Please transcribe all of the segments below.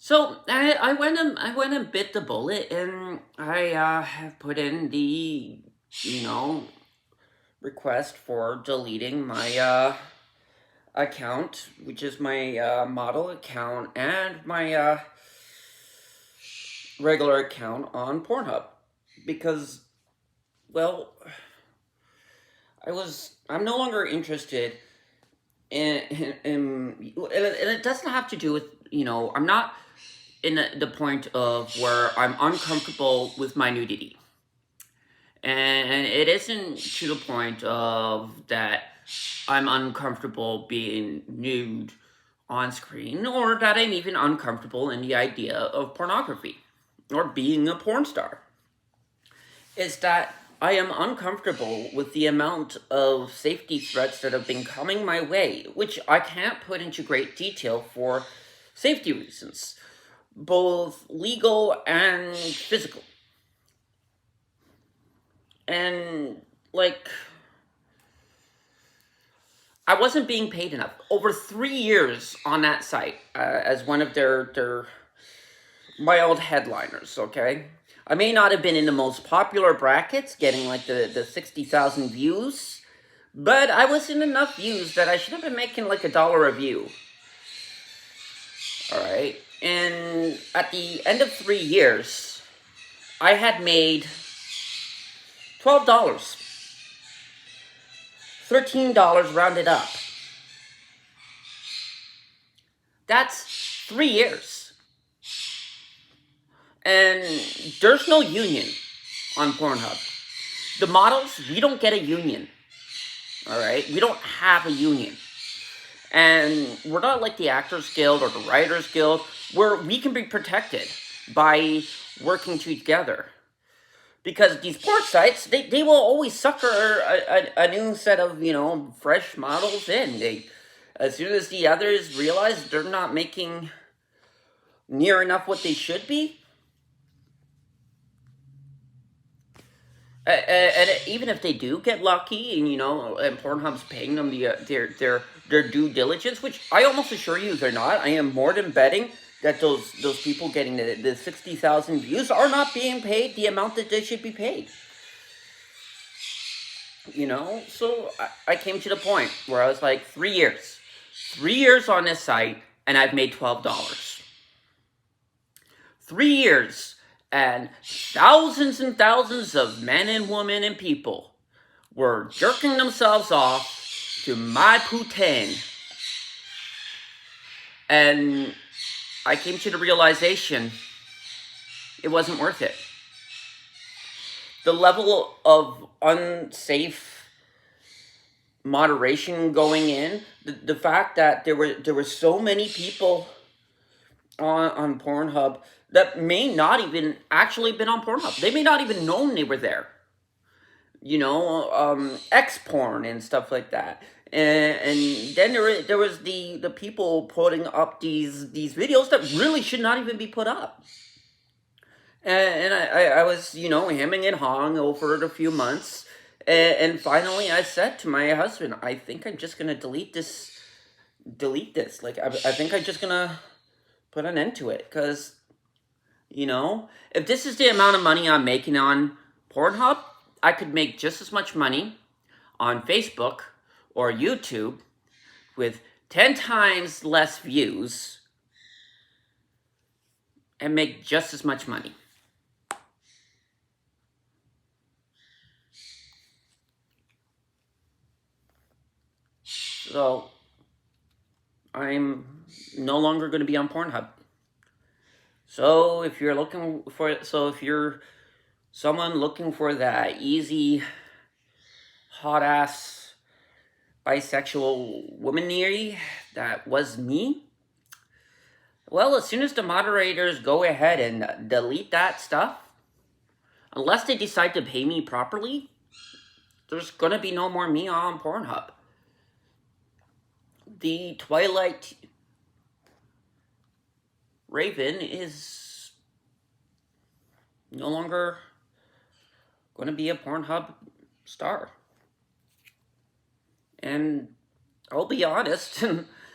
So I went and bit the bullet, and I have put in the you know request for deleting my account, which is my model account and my regular account on Pornhub, because well, I'm no longer interested and it doesn't have to do with I'm not in the point of where I'm uncomfortable with my nudity. And it isn't to the point of that I'm uncomfortable being nude on screen, or that I'm even uncomfortable in the idea of pornography or being a porn star. It's that I am uncomfortable with the amount of safety threats that have been coming my way, which I can't put into great detail for safety reasons, both legal and physical. And like, I wasn't being paid enough. Over 3 years on that site as one of their mild headliners. Okay, I may not have been in the most popular brackets, getting like the 60,000 views, but I was in enough views that I should have been making like $1 a view. All right, and at the end of 3 years, I had made $12, $13 rounded up. That's 3 years. And there's no union on Pornhub. The models, we don't get a union. All right? We don't have a union. And we're not like the Actors Guild or the Writers Guild, where we can be protected by working together. Because these porn sites, they will always sucker a new set of, fresh models in. As soon as the others realize they're not making near enough what they should be, and even if they do get lucky, and Pornhub's paying them their due diligence, which I almost assure you they're not. I am more than betting that those people getting the 60,000 views are not being paid the amount that they should be paid. So I came to the point where I was like, 3 years on this site, and I've made $12. 3 years. And thousands of men and women and people were jerking themselves off to my poutine. And I came to the realization it wasn't worth it. The level of unsafe moderation going in, the fact that there were so many people on Pornhub that may not even actually been on Pornhub. They may not even known they were there. X porn and stuff like that. And then there was the people putting up these videos that really should not even be put up. And I was, hemming and hawing over it a few months. And finally I said to my husband, I think I'm just going to delete this. Like, I think I'm just going to put an end to it. Because, if this is the amount of money I'm making on Pornhub, I could make just as much money on Facebook or YouTube with 10 times less views and make just as much money. So, I'm no longer going to be on Pornhub. So if you're someone looking for that easy, hot ass bisexual womanry, that was me. Well, as soon as the moderators go ahead and delete that stuff, unless they decide to pay me properly, there's gonna be no more me on Pornhub. The Twilight Raven is no longer going to be a Pornhub star. And I'll be honest,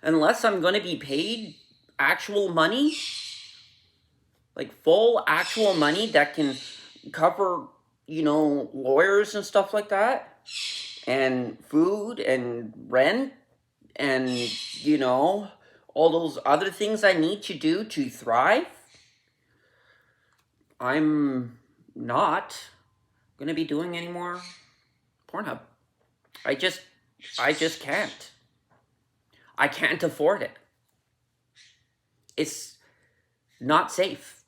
unless I'm going to be paid actual money like full actual money that can cover, lawyers and stuff like that, and food and rent and, all those other things I need to do to thrive, I'm not gonna be doing any more Pornhub. I just can't. I can't afford it. It's not safe.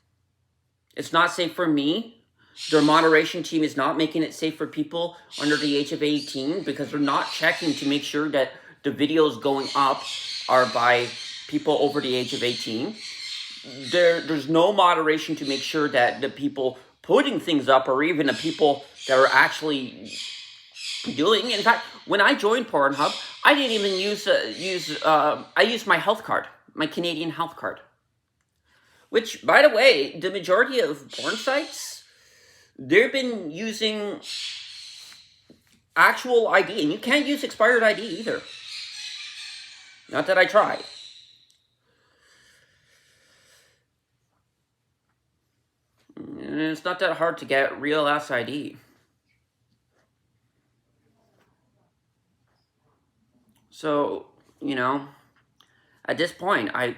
It's not safe for me. Their moderation team is not making it safe for people under the age of 18 because they're not checking to make sure that the videos going up are by people over the age of 18. There's no moderation to make sure that the people putting things up or even the people that are actually doing. In fact, when I joined Pornhub, I didn't even I used my health card, my Canadian health card. Which, by the way, the majority of porn sites, they've been using actual ID, and you can't use expired ID either. Not that I tried. And it's not that hard to get real ass ID. So, at this point, I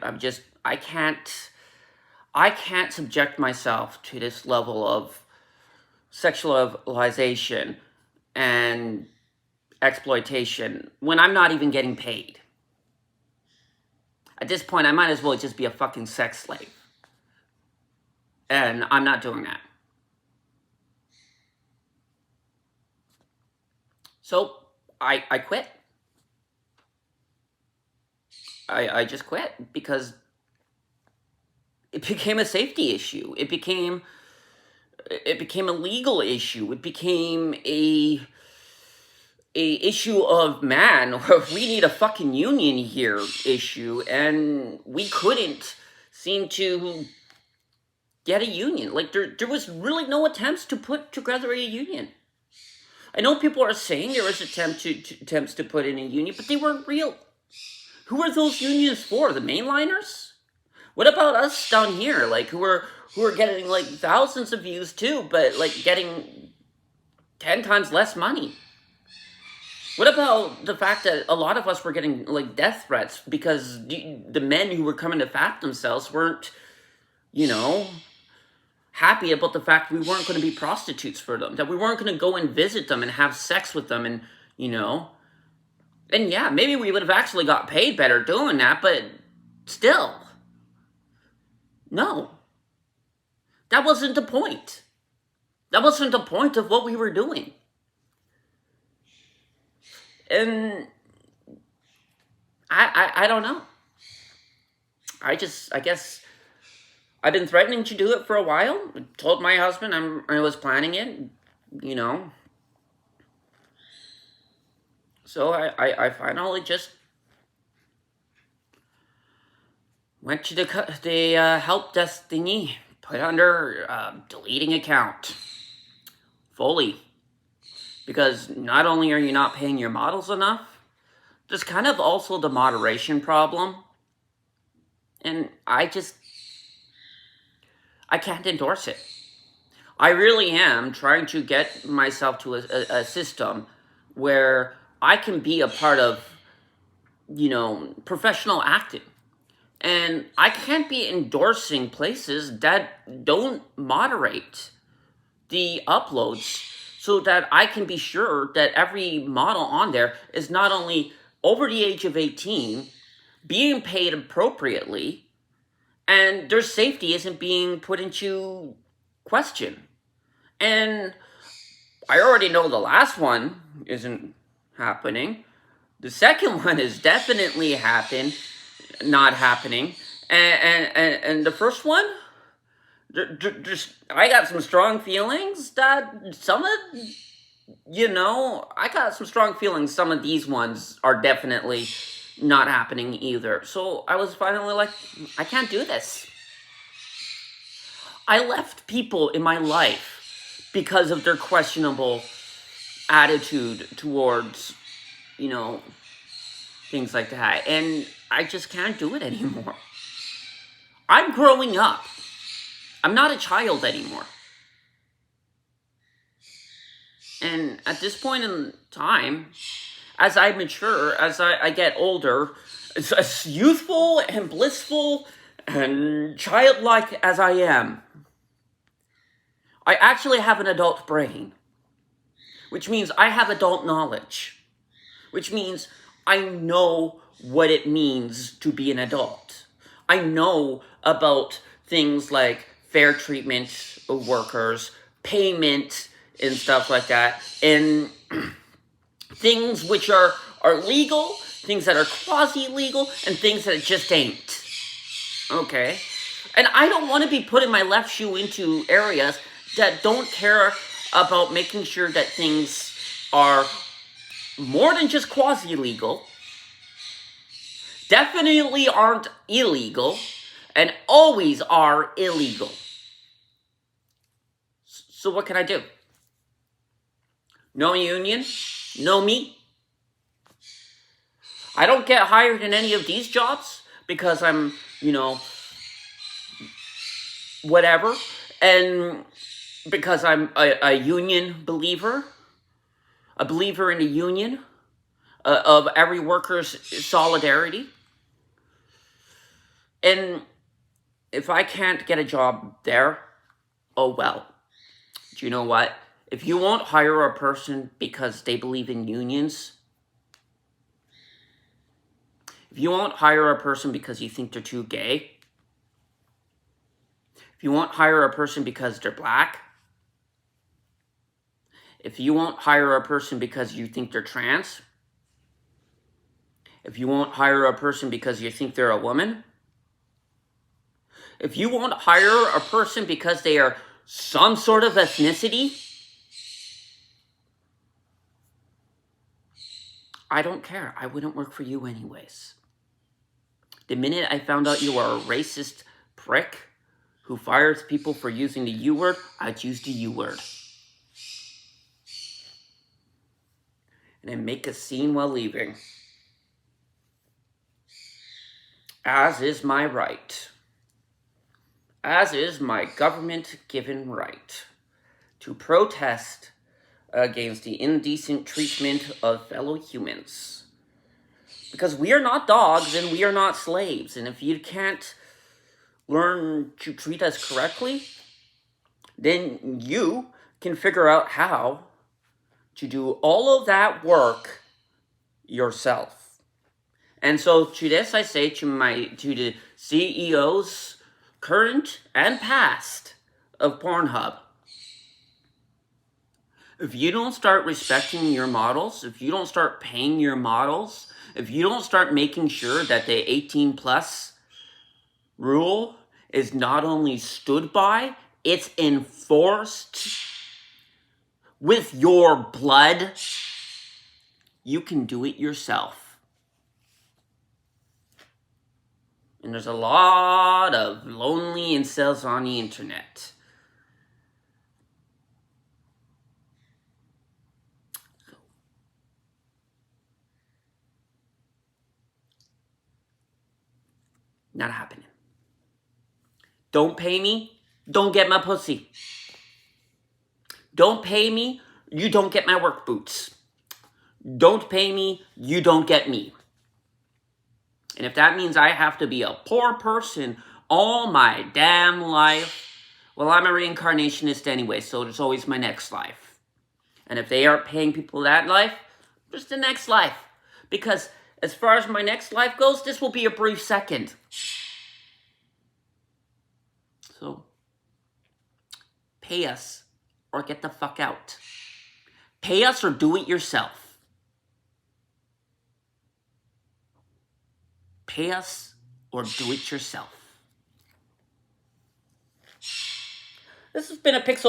can't subject myself to this level of sexualization and exploitation when I'm not even getting paid. At this point, I might as well just be a fucking sex slave. And I'm not doing that. So, I quit. I just quit because it became a safety issue. It became a legal issue. It became a issue of, man, we need a fucking union here issue, and we couldn't seem to get a union. Like, there was really no attempts to put together a union. I know people are saying there was attempts to put in a union, but they weren't real. Who are those unions for? The mainliners? What about us down here, like, who are getting, like, thousands of views too, but, like, getting 10 times less money? What about the fact that a lot of us were getting, like, death threats because the men who were coming to fap themselves weren't, happy about the fact we weren't going to be prostitutes for them, that we weren't going to go and visit them and have sex with them and, And yeah, maybe we would have actually got paid better doing that, but still. No. That wasn't the point. That wasn't the point of what we were doing. And I don't know. I guess I've been threatening to do it for a while. I told my husband I was planning it, So I finally just went to the help desk thingy, put under deleting account fully. Because not only are you not paying your models enough, there's kind of also the moderation problem. And I can't endorse it. I really am trying to get myself to a system where I can be a part of, professional acting. And I can't be endorsing places that don't moderate the uploads so that I can be sure that every model on there is not only over the age of 18, being paid appropriately, and their safety isn't being put into question. And I already know the last one isn't happening. The second one is definitely not happening. And the first one, I got some strong feelings that I got some strong feelings some of these ones are definitely not happening either. So I was finally like, I can't do this. I left people in my life because of their questionable attitude towards, things like that. And I just can't do it anymore. I'm growing up. I'm not a child anymore. And at this point in time, as I mature, as I get older, as youthful and blissful and childlike as I am, I actually have an adult brain, which means I have adult knowledge, which means I know what it means to be an adult. I know about things like fair treatment of workers, payment, and stuff like that, and things which are legal, things that are quasi-legal, and things that just ain't. Okay? And I don't want to be putting my left shoe into areas that don't care about making sure that things are more than just quasi-legal, definitely aren't illegal, and always are illegal. So what can I do? No union? No me? I don't get hired in any of these jobs because I'm, whatever, and because I'm a union believer, a believer in the union, of every worker's solidarity. And if I can't get a job there, oh well. Do you know what? If you won't hire a person because they believe in unions, if you won't hire a person because you think they're too gay, if you won't hire a person because they're black, if you won't hire a person because you think they're trans, if you won't hire a person because you think they're a woman, if you won't hire a person because they are some sort of ethnicity, I don't care. I wouldn't work for you anyways. The minute I found out you are a racist prick who fires people for using the U word, I'd use the U word. And then make a scene while leaving. As is my right. As is my government-given right to protest against the indecent treatment of fellow humans. Because we are not dogs and we are not slaves. And if you can't learn to treat us correctly, then you can figure out how to do all of that work yourself. And so to this I say to the CEOs, current and past, of Pornhub, if you don't start respecting your models, if you don't start paying your models, if you don't start making sure that the 18 plus rule is not only stood by, it's enforced with your blood, you can do it yourself. And there's a lot of lonely incels on the internet. Not happening. Don't pay me, don't get my pussy. Don't pay me, you don't get my work boots. Don't pay me, you don't get me. And if that means I have to be a poor person all my damn life, well, I'm a reincarnationist anyway, so there's always my next life. And if they aren't paying people that life, there's the next life. Because as far as my next life goes, this will be a brief second. So, pay us or get the fuck out. Pay us or do it yourself. Pay us or do it yourself. This has been a Pixel